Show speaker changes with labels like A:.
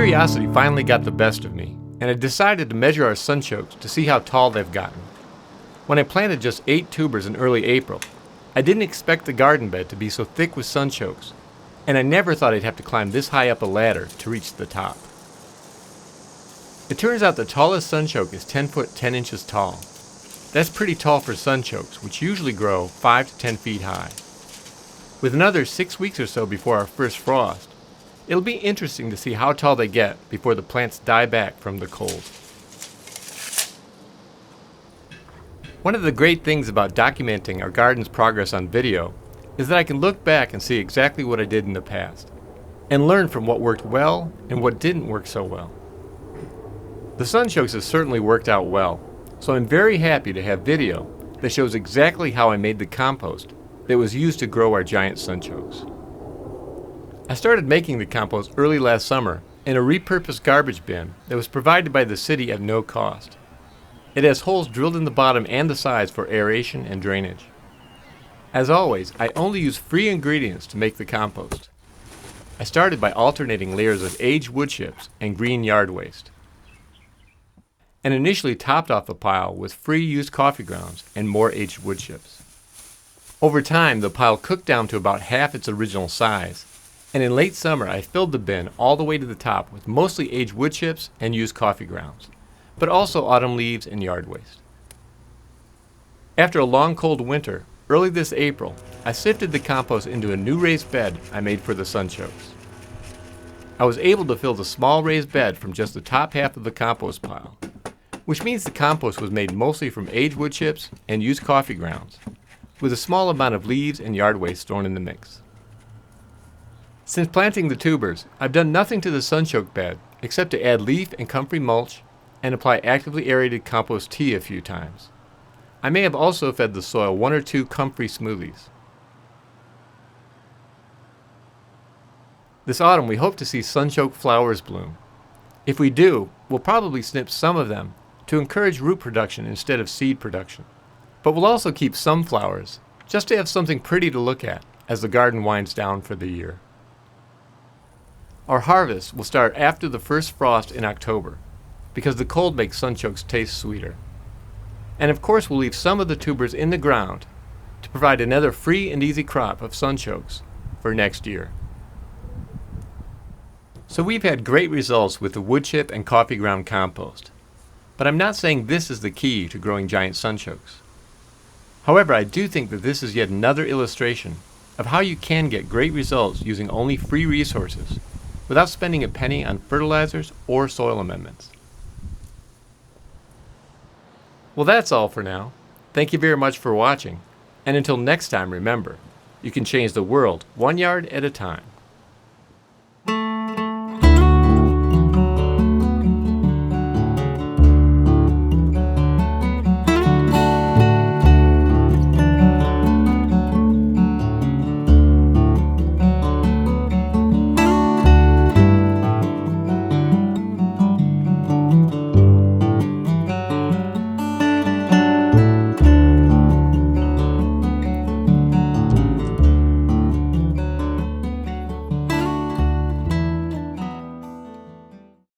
A: Curiosity finally got the best of me, and I decided to measure our sunchokes to see how tall they've gotten. When I planted just 8 tubers in early April, I didn't expect the garden bed to be so thick with sunchokes, and I never thought I'd have to climb this high up a ladder to reach the top. It turns out the tallest sunchoke is 10 foot 10 inches tall. That's pretty tall for sunchokes, which usually grow 5 to 10 feet high. With another 6 weeks or so before our first frost, it'll be interesting to see how tall they get before the plants die back from the cold. One of the great things about documenting our garden's progress on video is that I can look back and see exactly what I did in the past, and learn from what worked well and what didn't work so well. The sunchokes have certainly worked out well, so I'm very happy to have video that shows exactly how I made the compost that was used to grow our giant sunchokes. I started making the compost early last summer in a repurposed garbage bin that was provided by the city at no cost. It has holes drilled in the bottom and the sides for aeration and drainage. As always, I only use free ingredients to make the compost. I started by alternating layers of aged wood chips and green yard waste, and initially topped off the pile with free used coffee grounds and more aged wood chips. Over time, the pile cooked down to about half its original size, and in late summer I filled the bin all the way to the top with mostly aged wood chips and used coffee grounds, but also autumn leaves and yard waste. After a long cold winter, early this April, I sifted the compost into a new raised bed I made for the sunchokes. I was able to fill the small raised bed from just the top half of the compost pile, which means the compost was made mostly from aged wood chips and used coffee grounds, with a small amount of leaves and yard waste thrown in the mix. Since planting the tubers, I've done nothing to the sunchoke bed except to add leaf and comfrey mulch and apply actively aerated compost tea a few times. I may have also fed the soil 1 or 2 comfrey smoothies. This autumn we hope to see sunchoke flowers bloom. If we do, we'll probably snip some of them to encourage root production instead of seed production. But we'll also keep some flowers, just to have something pretty to look at as the garden winds down for the year. Our harvest will start after the first frost in October, because the cold makes sunchokes taste sweeter. And of course we'll leave some of the tubers in the ground to provide another free and easy crop of sunchokes for next year. So we've had great results with the wood chip and coffee ground compost, but I'm not saying this is the key to growing giant sunchokes. However, I do think that this is yet another illustration of how you can get great results using only free resources without spending a penny on fertilizers or soil amendments. Well, that's all for now. Thank you very much for watching, and until next time, remember, you can change the world 1 yard at a time.